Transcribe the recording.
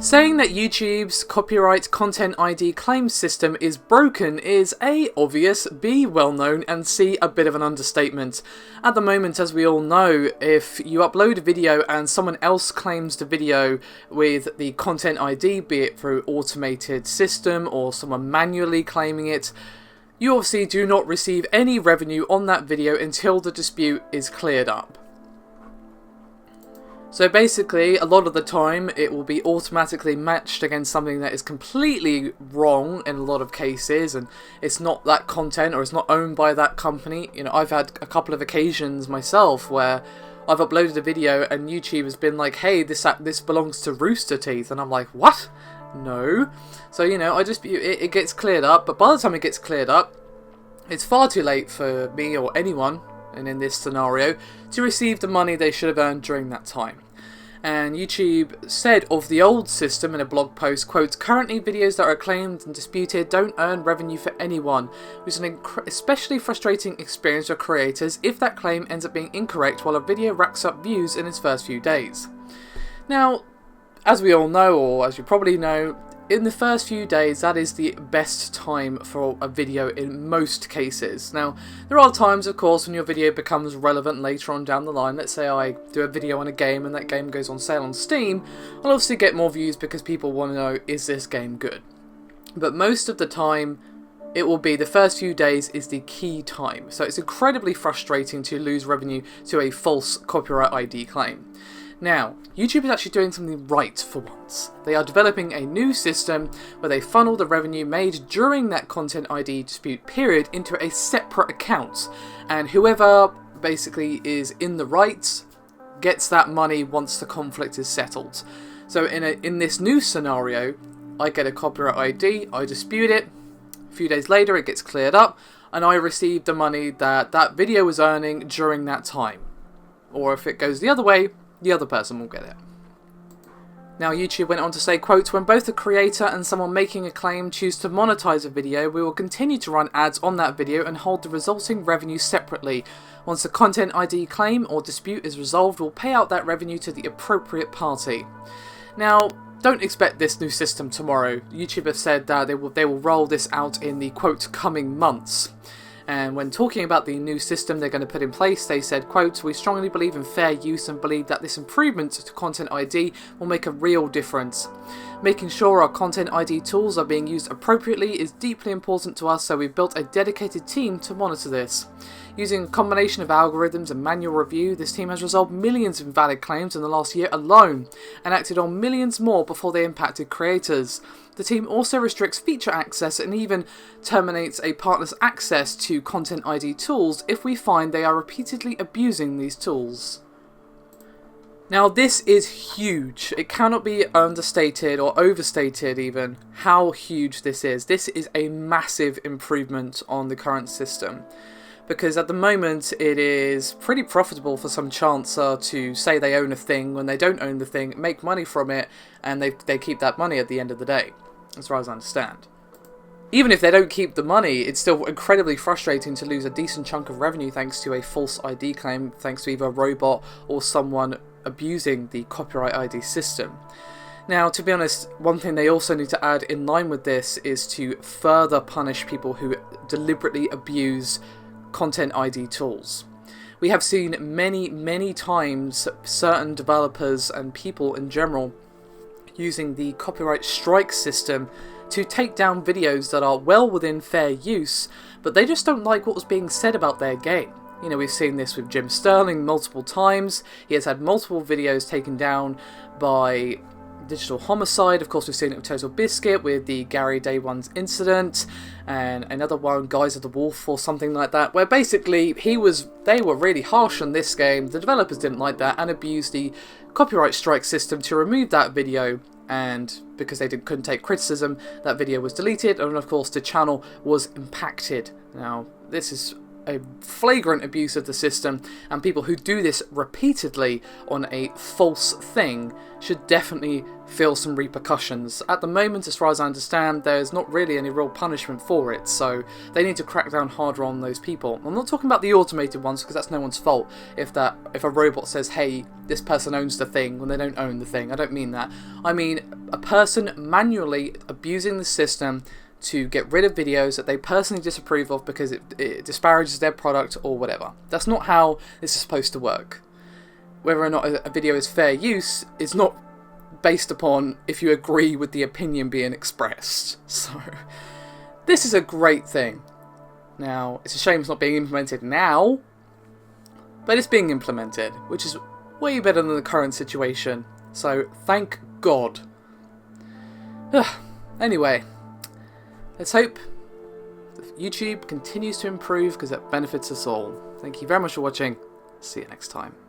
Saying that YouTube's copyright content ID claim system is broken is A, obvious, B, well known, and C, a bit of an understatement. At the moment, as we all know, if you upload a video and someone else claims the video with the content ID, be it through automated system or someone manually claiming it, you obviously do not receive any revenue on that video until the dispute is cleared up. So basically, a lot of the time, it will be automatically matched against something that is completely wrong in a lot of cases, and it's not that content or it's not owned by that company. You know, I've had a couple of occasions myself where I've uploaded a video and YouTube has been like, hey, this belongs to Rooster Teeth, and I'm like, what? No. So, you know, it gets cleared up, but by the time it gets cleared up, it's far too late for me or anyone, and in this scenario, to receive the money they should have earned during that time. And YouTube said of the old system in a blog post, quote, currently videos that are claimed and disputed don't earn revenue for anyone, which is an especially frustrating experience for creators if that claim ends up being incorrect while a video racks up views in its first few days. Now, as we all know, or as you probably know, in the first few days, that is the best time for a video in most cases. Now, there are times, of course, when your video becomes relevant later on down the line. Let's say I do a video on a game and that game goes on sale on Steam. I'll obviously get more views because people want to know, is this game good? But most of the time, it will be the first few days is the key time. So it's incredibly frustrating to lose revenue to a false copyright ID claim. Now, YouTube is actually doing something right for once. They are developing a new system where they funnel the revenue made during that content ID dispute period into a separate account, and whoever basically is in the right gets that money once the conflict is settled. So in this new scenario, I get a copyright ID, I dispute it, a few days later it gets cleared up, and I receive the money that video was earning during that time. Or if it goes the other way, the other person will get it. Now, YouTube went on to say, quote, when both the creator and someone making a claim choose to monetize a video, we will continue to run ads on that video and hold the resulting revenue separately. Once the content ID claim or dispute is resolved, we'll pay out that revenue to the appropriate party. Now, don't expect this new system tomorrow. YouTube have said that they will roll this out in the, quote, coming months. And when talking about the new system they're going to put in place, they said, quote, we strongly believe in fair use and believe that this improvement to Content ID will make a real difference. Making sure our Content ID tools are being used appropriately is deeply important to us, so we've built a dedicated team to monitor this. Using a combination of algorithms and manual review, this team has resolved millions of invalid claims in the last year alone, and acted on millions more before they impacted creators. The team also restricts feature access and even terminates a partner's access to Content ID tools if we find they are repeatedly abusing these tools. Now, this is huge. It cannot be understated or overstated even how huge this is. This is a massive improvement on the current system. Because at the moment it is pretty profitable for some chancer to say they own a thing when they don't own the thing, make money from it, and they keep that money at the end of the day, as far as I understand. Even if they don't keep the money, it's still incredibly frustrating to lose a decent chunk of revenue thanks to a false ID claim, thanks to either a robot or someone abusing the copyright ID system. Now, to be honest, one thing they also need to add in line with this is to further punish people who deliberately abuse Content ID tools. We have seen many times certain developers and people in general using the copyright strike system to take down videos that are well within fair use, but they just don't like what was being said about their game. You know, we've seen this with Jim Sterling multiple times. He has had multiple videos taken down by Digital Homicide. Of course, we've seen it with Total Biscuit with the Gary Day One's incident, and another one, Guys of the Wolf or something like that, where basically they were really harsh on this game. The developers didn't like that and abused the copyright strike system to remove that video, and because they couldn't take criticism, that video was deleted, and of course the channel was impacted. Now, this is a flagrant abuse of the system, and people who do this repeatedly on a false thing should definitely feel some repercussions. At the moment, as far as I understand, there's not really any real punishment for it, so they need to crack down harder on those people. I'm not talking about the automated ones, because that's no one's fault. If a robot says, hey, this person owns the thing, when they don't own the thing, I don't mean that. I mean a person manually abusing the system to get rid of videos that they personally disapprove of because it disparages their product or whatever. That's not how this is supposed to work. Whether or not a video is fair use is not based upon if you agree with the opinion being expressed. So, this is a great thing. Now, it's a shame it's not being implemented now, but it's being implemented, which is way better than the current situation. So, thank God. Anyway, let's hope YouTube continues to improve because it benefits us all. Thank you very much for watching. See you next time.